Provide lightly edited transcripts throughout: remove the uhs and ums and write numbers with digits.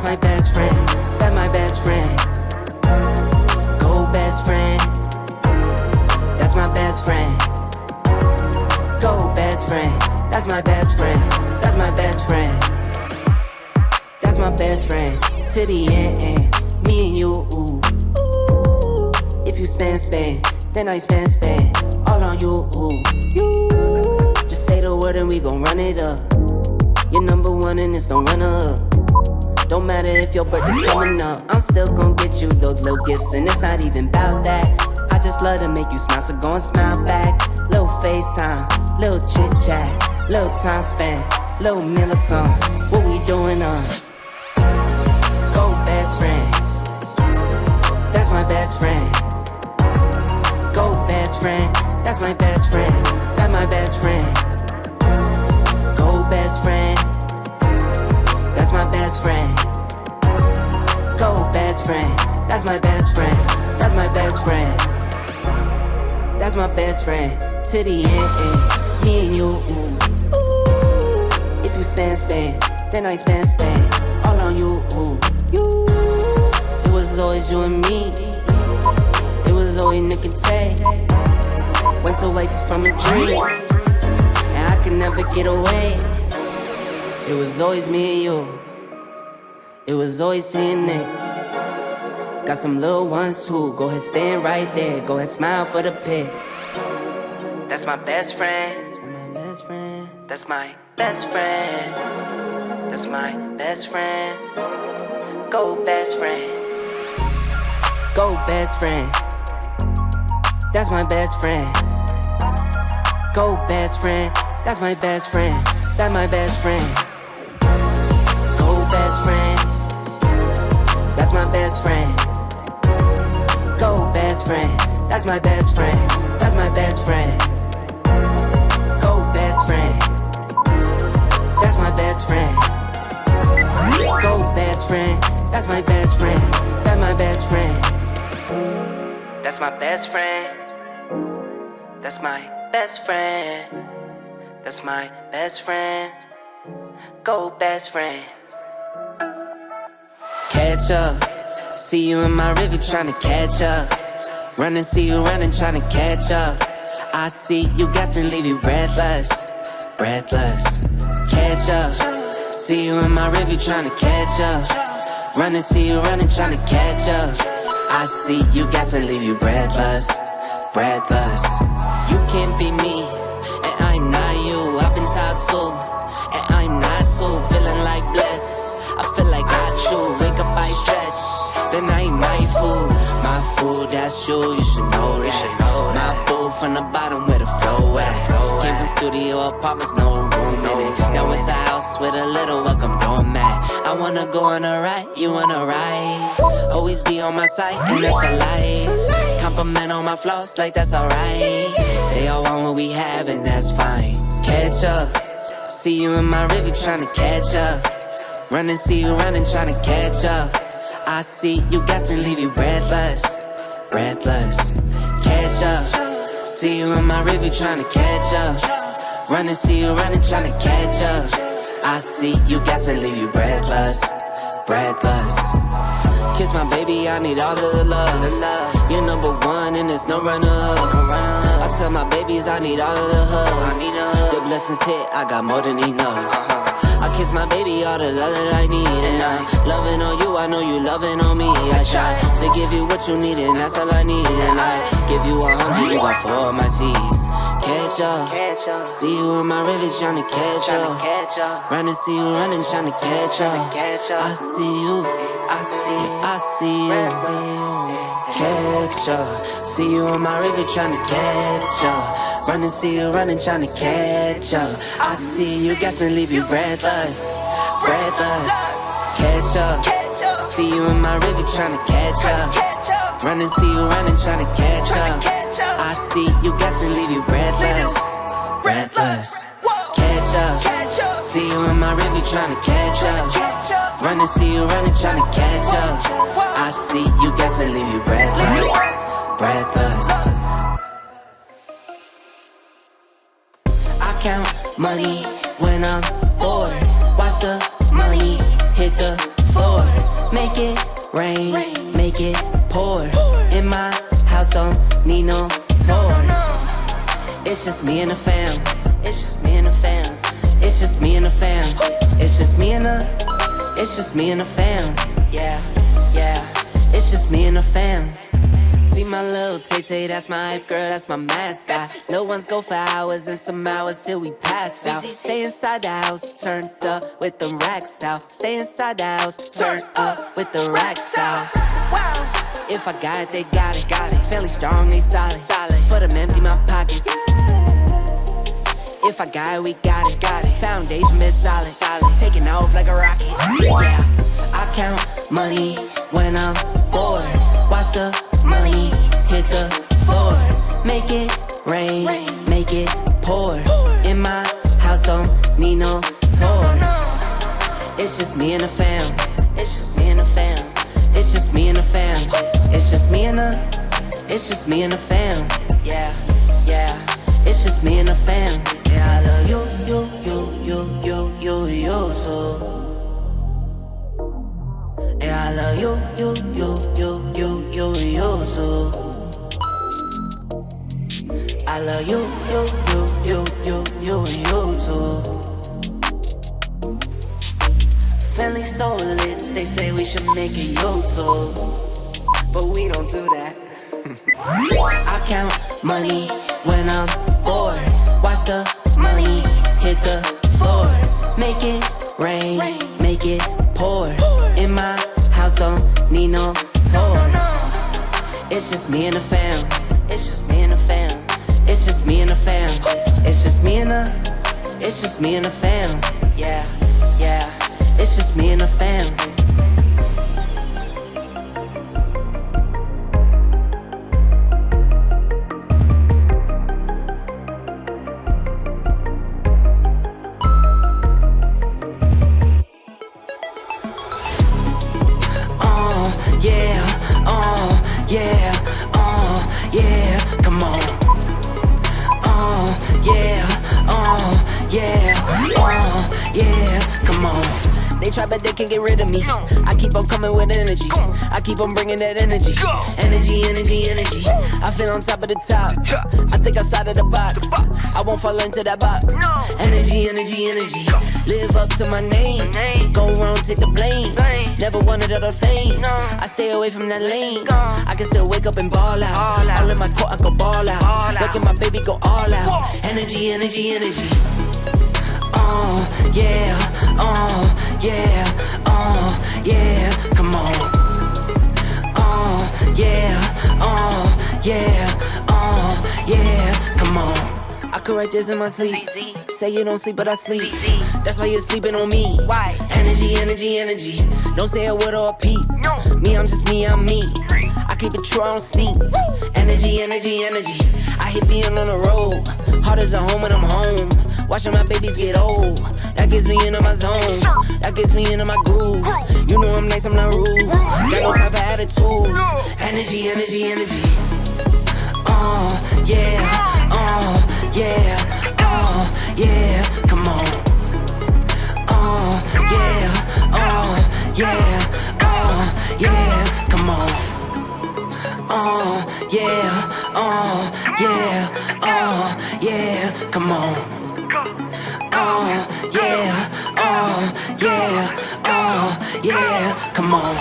That's my best friend. That's my best friend. Go best friend. That's my best friend. Go best friend. That's my best friend. That's my best friend. That's my best friend. To the end, me and you. If you spend, then I spend all on you. Just say the word and we gon' run it up. You're number one and it's don't run up. Don't matter if your birthday's coming up, I'm still gon' get you those little gifts, and it's not even about that. I just love to make you smile, so go and smile back. Little FaceTime, little chit chat, little time spent, little meal or something. What we doing on? Go best friend. That's my best friend. Go best friend. That's my best friend. That's my best friend. Go best friend. That's my best friend. Go best friend. That's my best friend. That's my best friend. That's my best friend. To the end, me and you. If you spend, then I spend all on you. It was always you and me. It was always Nick and Tay. Went away from a dream, and I could never get away. It was always me and you. It was always saying it. Got some little ones too. Go ahead, stand right there. Go ahead, smile for the pic. That's my best friend. That's my best friend. That's my best friend. Go best friend. Go best friend. That's my best friend. Go best friend. That's my best friend. That's my best friend. Go best friend. That's my best friend. Go best friend. That's my best friend. That's my best friend. Go best friend. That's my best friend. Go best friend. That's my best friend. That's my best friend. That's my best friend. That's my best friend. That's my best friend. Go best friend. Catch up. See you in my river tryna catch up. Run and see you running tryna catch up. I see you gasping, leave you breathless. Breathless. Catch up. See you in my river tryna catch up. Run and see you running tryna catch up. I see you gasping, leave you breathless. Breathless. You can't be me, and I'm not you. I've been taught to, and I'm not too. Feeling like bliss, I feel like I chew. Wake up, I stretch, then I eat my food. My food, that's you, you should know that. My boo from the bottom where the flow at. Came from studio apartments, no room in it. Now it's a house with a little welcome doormat. I wanna go on a ride, you wanna ride. Always be on my side, and that's for life. Compliment on my flaws, like that's alright. They all want what we have, and that's fine. Catch up. See you in my river tryna catch up. Run and see you running tryna catch up. I see you gasping, leave you breathless. Breathless. Catch up. See you in my river tryna catch up. Run and see you running tryna catch up. I see you gasping, leave you breathless. Breathless. Kiss my baby, I need all of the love. You're number one and there's no runner-up. I tell my babies I need all of the hugs. The blessings hit, I got more than enough. I kiss my baby all the love that I need, and I'm loving on you, I know you loving on me. I try to give you what you need, and that's all I need. And I give you 100, you got 4 of my C's. Catch up, see you in my river tryna catch up. Run and see you running tryna catch up. I see you, I see you. Catch up, see you in my river tryna catch up. Run and see you running tryna catch up. I see you gasping, leave you breathless. Breathless. Catch up, see you in my river tryna catch up. Run and see you running tryna catch up. I see you gasping, leave you breathless. Breathless. Catch up, see you in my river tryna catch up. Run and see you running tryna catch up. I see you gasping, leave you breathless. Breathless. I count money when I'm bored. Watch the money hit the floor. rain, make it pour. In my house, don't need no tour. It's just me and the fam. It's just me and the fam. It's just me and the fam. It's just me and the. It's just me and the fam. Yeah, yeah. It's just me and the fam. See my little Tay-Tay, that's my hype girl, that's my mascot. Little ones go for hours and some hours till we pass out. Stay inside the house, turned up with the racks out. Stay inside the house, turned up with the racks out. If I got it, they got it. Family strong, they solid. For them empty my pockets. If I got it, we got it. Foundation been solid. Taking off like a rocket. Yeah, I count money when I'm bored. Watch the money hit the floor. Make it rain, make it pour. In my house, don't need no tour. It's just me and the fam. It's just me and the fam. It's just me and the fam. It's just me and the. It's just me and the fam. Yeah, yeah. It's just me and the fam. Yeah, I love you too. Yeah, I love you too. I love you too. Family so lit, they say we should make a YouTube, but we don't do that. I count money when I'm bored. Watch the money hit the floor. Make it rain, make it pour. In my house, don't need no tour. It's just me and the fam. It's just me and the fam. It's just me and the fam. It's just me and the. It's just me and the fam. Yeah, yeah. It's just me and the fam. They try but they can't get rid of me. I keep on coming with energy. I keep on bringing that energy. Energy. I feel on top of the top. I think outside of the box. I won't fall into that box. Energy. Live up to my name. Go wrong, take the blame. Never wanted other fame. I stay away from that lane. I can still wake up and ball out. All in my court, I go ball out. Look at my baby go all out. Energy. Yeah, come on. Come on. I could write this in my sleep. Say you don't sleep, but I sleep. That's why you're sleeping on me. Why? Energy. Don't say a word or a peep. Me, I'm just me, I'm me. I keep it true, I don't sneak. Energy. I hit being on the road. Hard as a home when I'm home. Watching my babies get old. That gets me into my zone. That gets me into my groove. You know I'm nice, I'm not rude. Got no time for attitudes. Energy. Come on. Come on. Come on. Come on.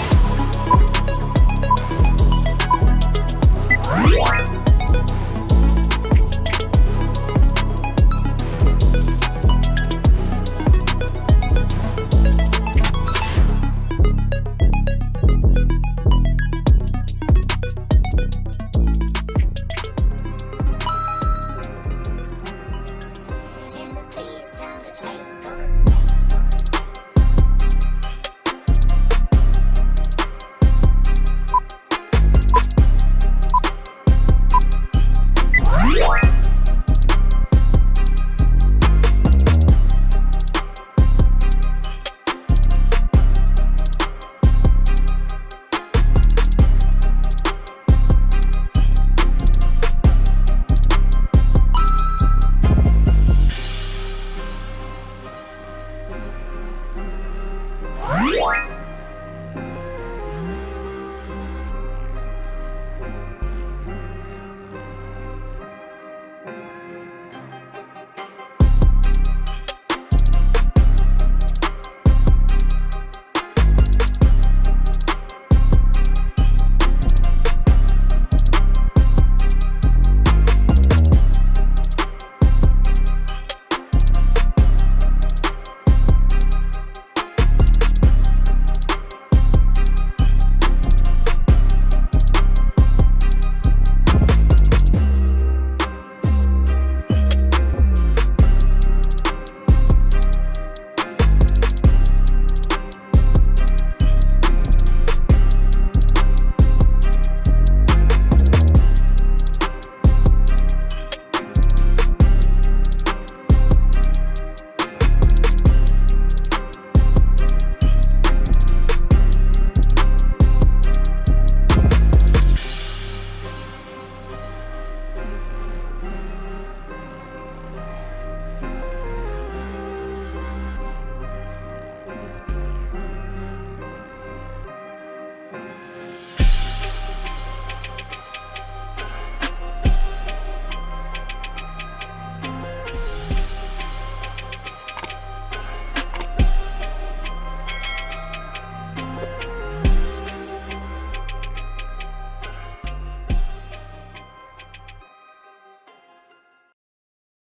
What?